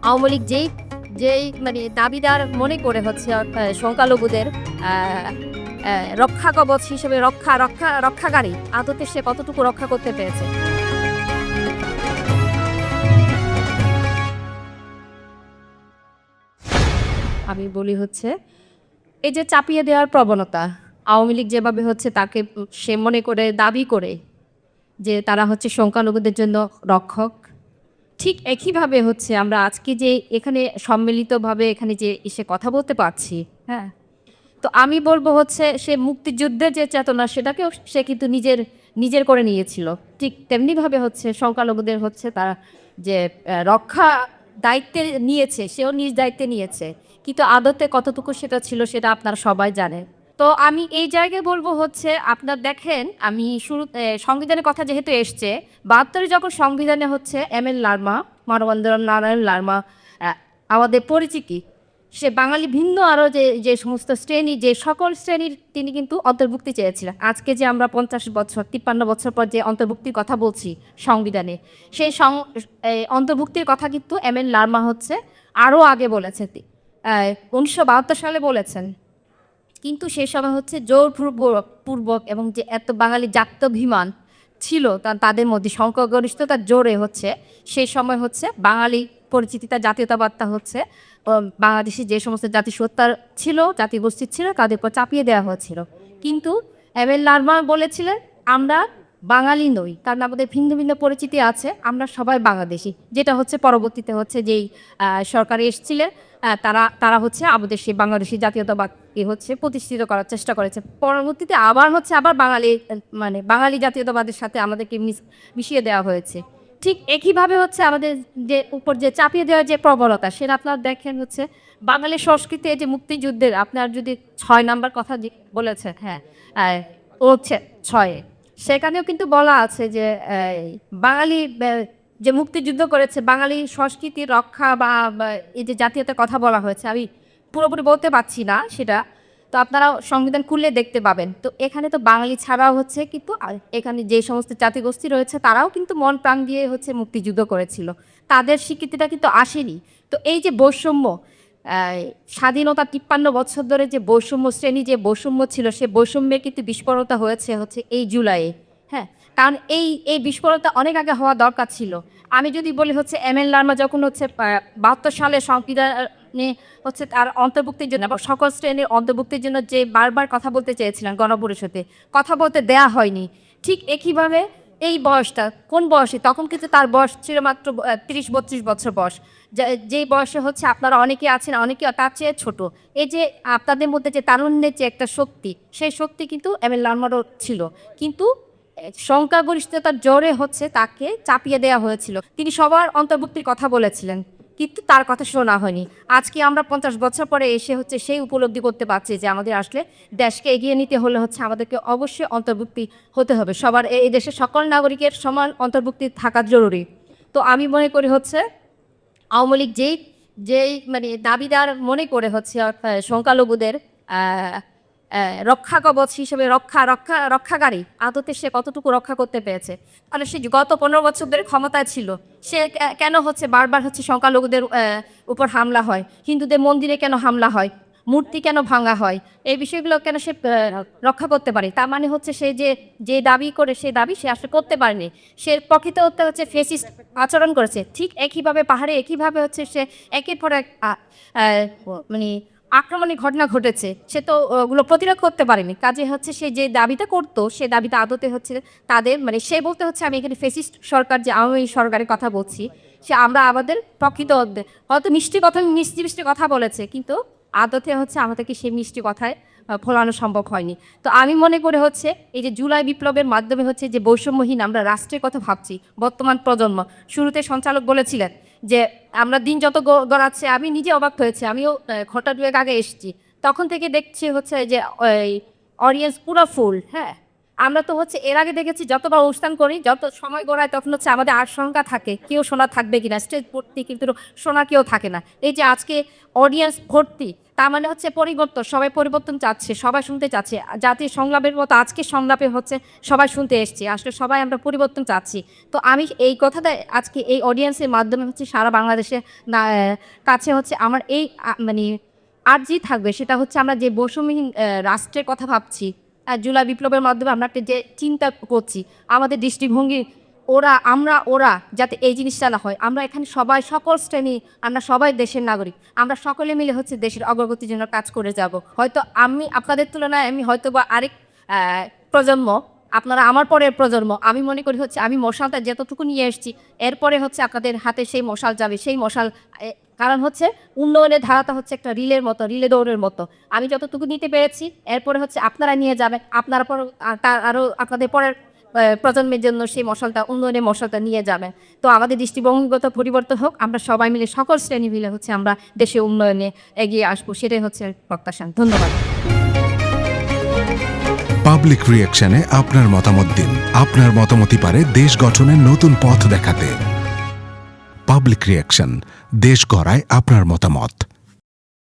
আওয়ামী লীগ যেই মানে দাবিদার মনে করে হচ্ছে সংখ্যালঘুদের রক্ষা কবচ হিসেবে রক্ষাকারী আদতে সে কতটুকু রক্ষা করতে পেরেছে। আমি বলি হচ্ছে এই যে চাপিয়ে দেওয়ার প্রবণতা, আওয়ামী লীগ যেভাবে হচ্ছে তাকে সে মনে করে দাবি করে যে তারা হচ্ছে সংখ্যালঘুদের জন্য রক্ষক, ঠিক একইভাবে হচ্ছে আমরা আজকে যে এখানে সম্মিলিতভাবে এখানে যে এসে কথা বলতে পারছি, হ্যাঁ, তো আমি বলব হচ্ছে সে মুক্তিযুদ্ধের যে চেতনা সেটাকেও সে কিন্তু নিজের করে নিয়েছিল। ঠিক তেমনিভাবে হচ্ছে সংখ্যালঘুদের হচ্ছে তারা যে রক্ষা দায়িত্বে নিয়েছে, সেও নিজ দায়িত্বে নিয়েছে। কিন্তু আদতে কতটুকু সেটা ছিল সেটা আপনারা সবাই জানেন। তো আমি এই জায়গায় বলব হচ্ছে আপনার দেখেন, আমি সংবিধানের কথা যেহেতু এসছে, ৭২ যখন সংবিধানে হচ্ছে এম.এল. লারমা, মানবেন্দ্র নারায়ণ লারমা আমাদের পরিচিতি, সে বাঙালি ভিন্ন আরও যে সমস্ত শ্রেণী, যে সকল শ্রেণীর তিনি কিন্তু অন্তর্ভুক্তি চেয়েছিলেন। আজকে যে আমরা ৫০ বছর ৫৩ বছর পর যে অন্তর্ভুক্তির কথা বলছি সংবিধানে, সেই অন্তর্ভুক্তির কথা কিন্তু এম.এল. লারমা হচ্ছে আরও আগে বলেছেন, ১৯৭২ সালে বলেছেন। কিন্তু সে সময় হচ্ছে জোরপূর্বক এবং যে এত বাঙালি জাত্যাভিমান ছিল তাদের মধ্যে সংখ্যাগরিষ্ঠতার জোরে হচ্ছে সেই সময় হচ্ছে বাঙালি পরিচিতিটা জাতীয়তাবাদটা হচ্ছে বাংলাদেশে যে সমস্ত জাতিসত্তার ছিল, জাতিগোষ্ঠী ছিল, তাদের উপর চাপিয়ে দেওয়া হয়েছিল। কিন্তু এম.এল. লারমা বলেছিলেন আমরা বাঙালি নই, কারণ আমাদের ভিন্ন ভিন্ন পরিচিতি আছে, আমরা সবাই বাংলাদেশি। যেটা হচ্ছে পরবর্তীতে হচ্ছে যেই সরকারে এসেছিলেন তারা হচ্ছে আমাদের সেই বাংলাদেশি জাতীয়তাবাদকে হচ্ছে প্রতিষ্ঠিত করার চেষ্টা করেছে। পরবর্তীতে আবার বাঙালি জাতীয়তাবাদের সাথে আমাদেরকে মিশিয়ে দেওয়া হয়েছে। ঠিক একইভাবে হচ্ছে আমাদের যে উপর যে চাপিয়ে দেওয়ার যে প্রবণতা, সেটা আপনার দেখেন হচ্ছে বাঙালি সংস্কৃতি, যে মুক্তিযুদ্ধের আপনার যদি ৬ নাম্বার কথা বলেছে, হ্যাঁ, ও হচ্ছে ৬-এ, সেখানেও কিন্তু বলা আছে যে বাঙালি যে মুক্তিযুদ্ধ করেছে, বাঙালি সংস্কৃতি রক্ষা বা এই যে জাতীয়তার কথা বলা হয়েছে, আমি পুরোপুরি বলতে পারছি না সেটা, তো আপনারা সংবিধান খুললে দেখতে পাবেন। তো এখানে তো বাঙালি ছাড়াও হচ্ছে কিন্তু এখানে যে সমস্ত জাতিগোষ্ঠী রয়েছে তারাও কিন্তু মন প্রাণ দিয়ে হচ্ছে মুক্তিযুদ্ধ করেছিল, তাদের স্বীকৃতিটা কিন্তু আসেনি। তো এই যে বৈষম্য, স্বাধীনতা ৫৩ বছর ধরে যে বৈষম্য, শ্রেণী যে বৈষম্য ছিল, সে বৈষম্যে কিন্তু বিস্ফোরণতা হয়েছে হচ্ছে এই জুলাইয়ে, হ্যাঁ, কারণ এই বিস্ফোরণতা অনেক আগে হওয়া দরকার ছিল। আমি যদি বলি হচ্ছে এম.এল. লারমা যখন হচ্ছে ৭২ সালে সংবিধানে হচ্ছে তার অন্তর্ভুক্তির জন্য বা সকল শ্রেণীর অন্তর্ভুক্তির জন্য যে বারবার কথা বলতে চেয়েছিলেন গণপরিষদে, কথা বলতে দেয়া হয়নি। ঠিক একইভাবে এই বয়সটা কোন বয়সে, তখন কিন্তু তার বয়স ছিল মাত্র ৩০-৩২ বছর বয়স, যেই বয়সে হচ্ছে আপনারা অনেকে আছেন, অনেকে তার চেয়ে ছোট। এই যে আপনাদের মধ্যে যে তারুণ্যের যে একটা শক্তি, সেই শক্তি কিন্তু এম.এল. লারমারও ছিল, কিন্তু সংখ্যাগরিষ্ঠতার জোরে হচ্ছে তাকে চাপিয়ে দেওয়া হয়েছিল। তিনি সবার অন্তর্ভুক্তির কথা বলেছিলেন, কিন্তু তার কথা শোনা হয়নি। আজকে আমরা ৫০ বছর পরে এসে হচ্ছে সেই উপলব্ধি করতে পারছি যে আমাদের আসলে দেশকে এগিয়ে নিতে হলে হচ্ছে আমাদেরকে অবশ্যই অন্তর্ভুক্তি হতে হবে, সবার এই দেশের সকল নাগরিকের সমান অন্তর্ভুক্তি থাকা জরুরি। তো আমি মনে করি হচ্ছে আওয়ামী লীগ যেই মানে দাবিদার মনে করে হচ্ছে সংখ্যালঘুদের রক্ষা কবচ হিসেবে রক্ষাকারী আদতে সে কতটুকু রক্ষা করতে পেরেছে। তাহলে সে গত ১৫ বছর ধরে ক্ষমতায় ছিল, সে কেন হচ্ছে বারবার হচ্ছে সংখ্যালঘুদের উপর হামলা হয়, হিন্দুদের মন্দিরে কেন হামলা হয়, মূর্তি কেন ভাঙা হয়, এই বিষয়গুলো কেন সে রক্ষা করতে পারে? তার মানে হচ্ছে সে যে দাবি করে সেই দাবি সে আসলে করতে পারেনি, সে প্রকৃত অর্থে হচ্ছে ফেসিস্ট আচরণ করেছে। ঠিক একইভাবে পাহাড়ে একইভাবে হচ্ছে সে একের পর এক মানে আক্রমণের ঘটনা ঘটেছে, সে তো ওগুলো প্রতিরোধ করতে পারেনি। কাজে হচ্ছে সে যে দাবিটা করতো, সে দাবিটা আদতে হচ্ছে তাদের সে বলতে হচ্ছে আমি এখানে ফেসিস্ট সরকার, যে আওয়ামী সরকারের কথা বলছি, সে আমরা আমাদের প্রকৃত অর্থে হয়তো মিষ্টি কথা বলেছে, কিন্তু আদতে হচ্ছে আমাদেরকে সেই মিষ্টি কথায় ফলানো সম্ভব হয়নি। তো আমি মনে করি হচ্ছে এই যে জুলাই বিপ্লবের মাধ্যমে হচ্ছে যে বৈষম্যহীন আমরা রাষ্ট্রের কথা ভাবছি, বর্তমান প্রজন্ম, শুরুতে সঞ্চালক বলেছিলেন যে আমরা দিন যত গড়াচ্ছে, আমি নিজে অবাক হয়েছি, আমিও ঘন্টা ২ আগে এসেছি, তখন থেকে দেখছি হচ্ছে যে অডিয়েন্স পুরো ফুল, হ্যাঁ, আমরা তো হচ্ছে এর আগে দেখেছি যতবার অনুষ্ঠান করি, যত সময় গড়ায় তখন হচ্ছে আমাদের আশঙ্কা থাকে কেউ শোনা থাকবে কিনা, স্টেজ ভর্তি কিন্তু শোনা কেউ থাকে না। এই যে আজকে অডিয়েন্স ভর্তি, তার মানে হচ্ছে পরিবর্তন, সবাই পরিবর্তন চাচ্ছে, সবাই শুনতে চাচ্ছে। জাতীয় সংলাপের মতো আজকে সংলাপে হচ্ছে সবাই শুনতে এসছে, আসলে সবাই আমরা পরিবর্তন চাচ্ছি। তো আমি এই কথাটা আজকে এই অডিয়েন্সের মাধ্যমে হচ্ছে সারা বাংলাদেশে না কাছে হচ্ছে আমার এই মানে আর্জি থাকবে, সেটা হচ্ছে আমরা যে বৈষম্যহীন রাষ্ট্রের কথা ভাবছি, জুলাই বিপ্লবের মাধ্যমে আমরা একটা যে চিন্তা করছি, আমাদের দৃষ্টিভঙ্গি ওরা যাতে এই জিনিসটা না হয়। আমরা এখানে সবাই সকল শ্রেণী, আমরা সবাই দেশের নাগরিক, আমরা সকলে মিলে হচ্ছে দেশের অগ্রগতির জন্য কাজ করে যাব। হয়তো আমি আপনাদের তুলনায় আমি হয়তো বা আরেক প্রজন্ম, আপনারা আমার পরের প্রজন্ম। আমি মনে করি হচ্ছে আমি মশালটা যতটুকু নিয়ে এসেছি, এরপরে হচ্ছে আপনাদের হাতে সেই মশাল যাবে, সেই মশাল কারণ হচ্ছে উন্নয়নের ধারাটা হচ্ছে একটা রিলের মতো, রিলে দৌড়ের মতো। আমি যতটুকু নিতে পেরেছি, এরপরে হচ্ছে আপনারা নিয়ে যাবেন, আপনারা পর আরও আপনাদের পরের প্রজন্মের জন্য সেই মশালটা, উন্নয়নের মশালটা নিয়ে যাবেন। তো আমাদের দৃষ্টিভঙ্গিগত পরিবর্তন হোক, আমরা সবাই মিলে সকল শ্রেণী মিলে হচ্ছে আমরা দেশে উন্নয়নে এগিয়ে আসবো, সেটাই হচ্ছে প্রত্যাশা। ধন্যবাদ। পাবলিক রিঅ্যাকশনে আপনার মতামত দিন। আপনার মতামতই পারে দেশ গঠনের নতুন পথ দেখাতে। পাবলিক রিঅ্যাকশন, দেশ গড়ায় আপনার মতামত।